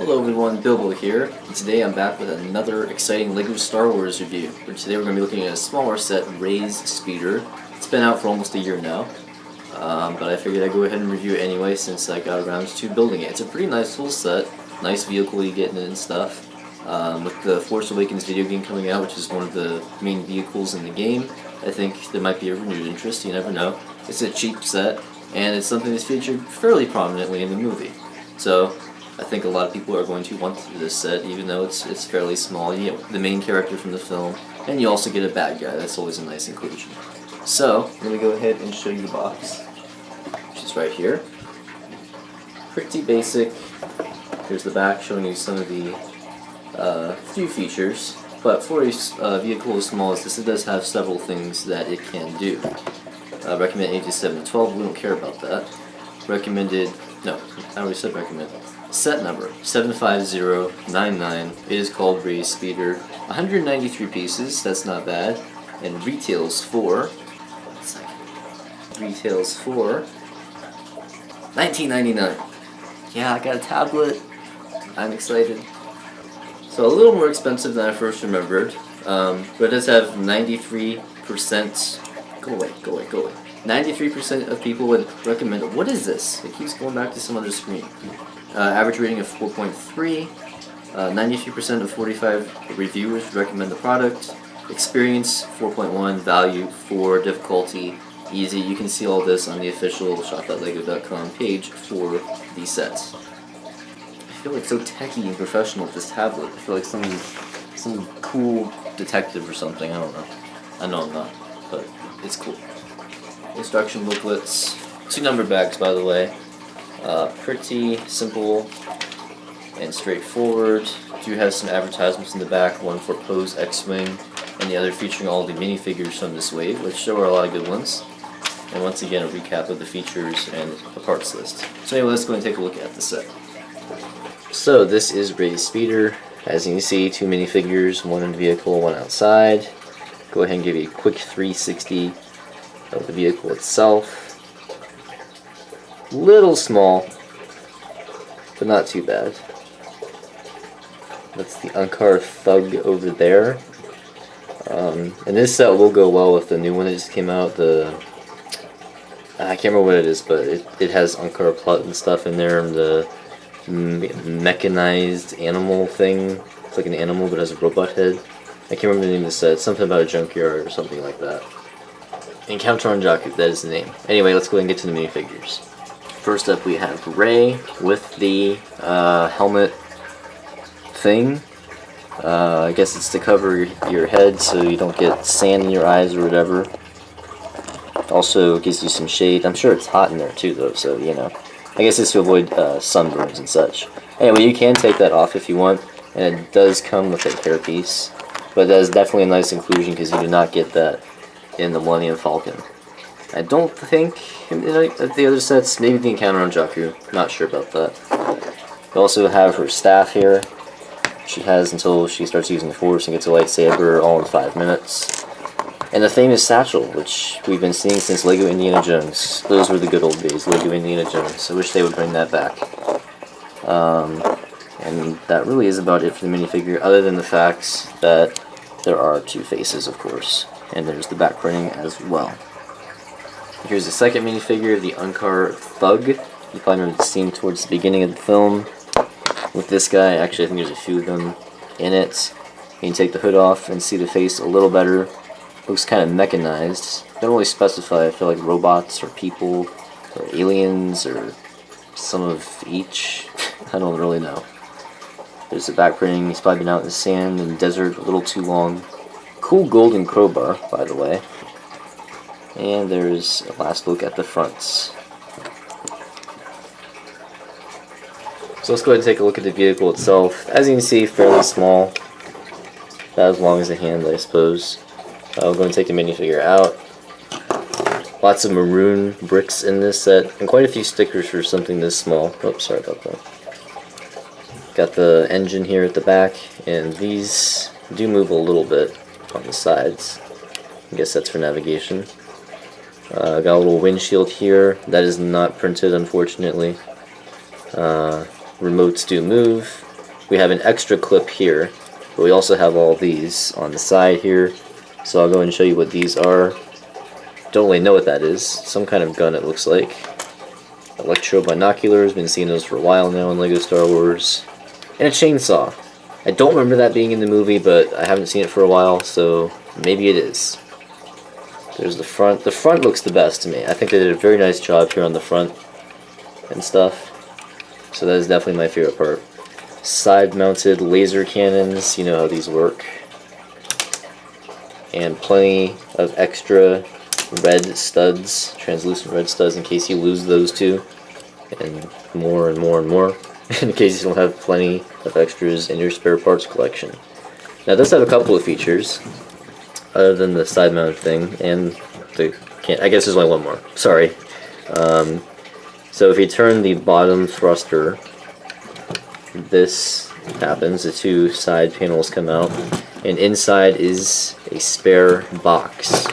Hello everyone, Bilbo here, and today I'm back with another exciting LEGO Star Wars review. Where today we're going to be looking at a smaller set, Rey's Speeder. It's been out for almost a year now, but I figured I'd go ahead and review it anyway since I got around to building it. It's a pretty nice full set, nice vehicle you get in it and stuff. With the Force Awakens video game coming out, which is one of the main vehicles in the game, I think there might be a renewed interest, you never know. It's a cheap set, and it's something that's featured fairly prominently in the movie. So I think a lot of people are going to want this set, even though it's fairly small. You get the main character from the film, and you also get a bad guy. That's always a nice inclusion. So, I'm going to go ahead and show you the box, which is right here. Pretty basic. Here's the back showing you some of the few features. But for a vehicle as small as this, it does have several things that it can do. Recommended ages 7 to 12, we don't care about that. Recommended, no, I already said recommended. Set number 75099. It is called Rey's Speeder. 193 pieces, that's not bad. And retails for $19.99. Yeah, I got a tablet. I'm excited. So a little more expensive than I first remembered. But it does have 93%. Go away. 93% of people would recommend it. What is this? It keeps going back to some other screen. Average rating of 4.3. 93% of 45 reviewers recommend the product. Experience 4.1. Value 4. Difficulty easy. You can see all this on the official shop.lego.com page for the sets. I feel like so techy and professional with this tablet. I feel like some cool detective or something. I don't know. I know I'm not, but it's cool. Instruction booklets. 2 number bags, by the way. Pretty simple and straightforward. Do have some advertisements in the back, one for Poe's X-Wing, and the other featuring all the minifigures from this wave, which show are a lot of good ones. And once again, a recap of the features and a parts list. So anyway, let's go and take a look at the set. So this is Rey's Speeder. As you can see, 2 minifigures, one in the vehicle, one outside. Go ahead and give you a quick 360 of the vehicle itself. Little small, but not too bad. That's the Unkar Thug over there. And this set will go well with the new one that just came out. I can't remember what it is, but it has Unkar Plut and stuff in there, and the mechanized animal thing. It's like an animal but has a robot head. I can't remember the name of the set. It's something about a junkyard or something like that. Encounter on Jakku, that is the name. Anyway, let's go ahead and get to the minifigures. First up, we have Rey with the helmet thing. I guess it's to cover your head so you don't get sand in your eyes or whatever. Also gives you some shade. I'm sure it's hot in there too, though, so you know. I guess it's to avoid sunburns and such. Anyway, you can take that off if you want, and it does come with a hairpiece. But that is definitely a nice inclusion because you do not get that in the Millennium Falcon. I don't think the other sets, maybe the Encounter on Jakku, not sure about that. We also have her staff here. She has until she starts using the Force and gets a lightsaber all in 5 minutes. And the famous satchel, which we've been seeing since Lego Indiana Jones. Those were the good old days, Lego Indiana Jones. I wish they would bring that back. And that really is about it for the minifigure, other than the fact that there are 2 faces, of course. And there's the back printing as well. Here's the second minifigure, the Unkar Thug. You probably remember the scene towards the beginning of the film with this guy. Actually, I think there's a few of them in it. You can take the hood off and see the face a little better. Looks kind of mechanized. Don't really specify, I feel like robots or people or aliens or some of each. I don't really know. There's the back printing. He's probably been out in the sand and desert a little too long. Cool golden crowbar, by the way. And there's a last look at the fronts. So let's go ahead and take a look at the vehicle itself. As you can see, fairly small. About as long as a hand, I suppose. We're going to take the minifigure out. Lots of maroon bricks in this set, and quite a few stickers for something this small. Oops, sorry about that. Got the engine here at the back, and these do move a little bit on the sides. I guess that's for navigation. Got a little windshield here. That is not printed, unfortunately. Remotes do move. we have an extra clip here, but we also have all these on the side here. So I'll go and show you what these are. Don't really know what that is. Some kind of gun, it looks like. Electro binoculars, been seeing those for a while now in LEGO Star Wars. And a chainsaw. I don't remember that being in the movie, but I haven't seen it for a while, so maybe it is. There's the front. The front looks the best to me. I think they did a very nice job here on the front and stuff. So that is definitely my favorite part. Side-mounted laser cannons, you know how these work. And plenty of extra red studs, translucent red studs, in case you lose those two. And more and more and more, in case you don't have plenty of extras in your spare parts collection. Now it does have a couple of features, other than the side-mounted thing, and the I guess there's only one more. Sorry. So if you turn the bottom thruster, this happens. The two side panels come out, and inside is a spare box,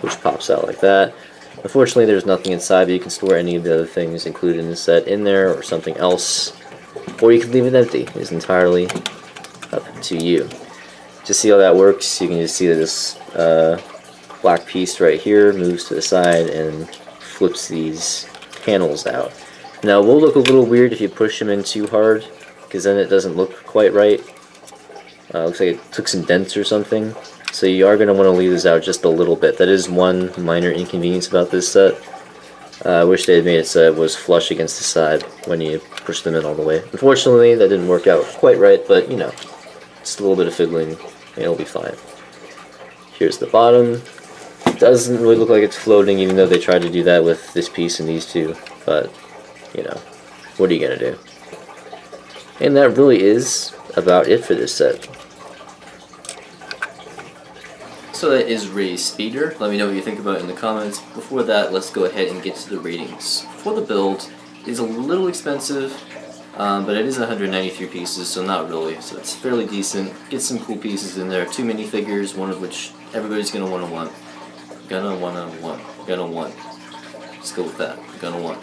which pops out like that. Unfortunately, there's nothing inside, but you can store any of the other things included in the set in there, or something else, or you can leave it empty. It's entirely up to you. To see how that works, you can just see that this black piece right here moves to the side and flips these panels out. Now it will look a little weird if you push them in too hard, because then it doesn't look quite right. Looks like it took some dents or something. So you are going to want to leave this out just a little bit. That is one minor inconvenience about this set. I wish they had made it so it was flush against the side when you push them in all the way. Unfortunately, that didn't work out quite right, but you know, just a little bit of fiddling and it'll be fine. Here's the bottom. Doesn't really look like it's floating, even though they tried to do that with this piece and these two, but you know, what are you gonna do? And that really is about it for this set. So that is Rey's speeder. Let me know what you think about it in the comments. Before that, let's go ahead and get to the ratings. For the build, it is a little expensive, but it is 193 pieces, so not really. So it's fairly decent. Get some cool pieces in there. 2 minifigures, one of which everybody's gonna want. Gonna want. Let's go with that. Gonna want.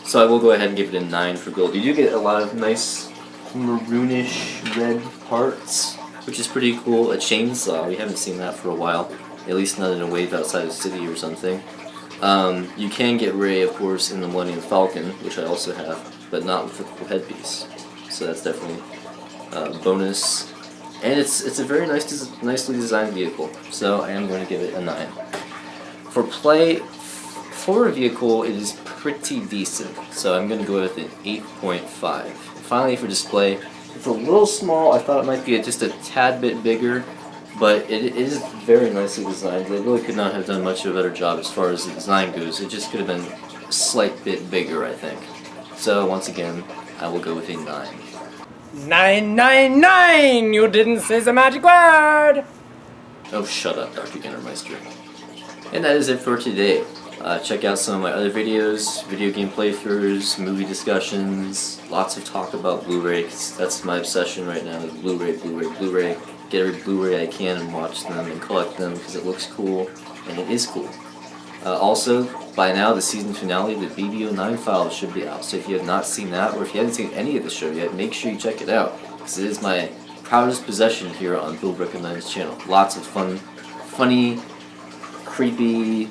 So I will go ahead and give it a 9 for build. You do get a lot of nice maroonish red parts, which is pretty cool. A chainsaw, we haven't seen that for a while, at least not in a wave outside of the city or something. You can get Rey, of course, in the Millennium Falcon, which I also have, but not with the cool headpiece. So that's definitely a bonus. And it's a very nicely designed vehicle, so I am going to give it a 9. For play, for a vehicle, it is pretty decent, so I'm going to go with an 8.5. Finally, for display, it's a little small. I thought it might be just a tad bit bigger, but it is very nicely designed. They really could not have done much of a better job as far as the design goes. It just could have been a slight bit bigger, I think. So once again, I will go with a 9. 999! You didn't say the magic word! Oh, shut up, Dr. Gendermeister. And that is it for today. Check out some of my other videos, video game playthroughs, movie discussions, lots of talk about Blu-ray, 'cause that's my obsession right now, is Blu-ray. Get every Blu-ray I can and watch them and collect them because it looks cool, and it is cool. Also, by now, the season finale of the BB09 files should be out, so if you have not seen that, or if you haven't seen any of the show yet, make sure you check it out, because it is my proudest possession here on Bill Recommends channel. Lots of fun, funny, creepy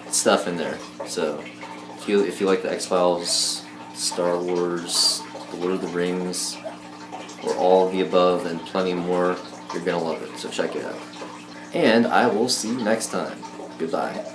stuff in there. So if you like the X-Files, Star Wars, The Lord of the Rings, or all of the above and plenty more, you're gonna love it. So check it out. And I will see you next time. Goodbye.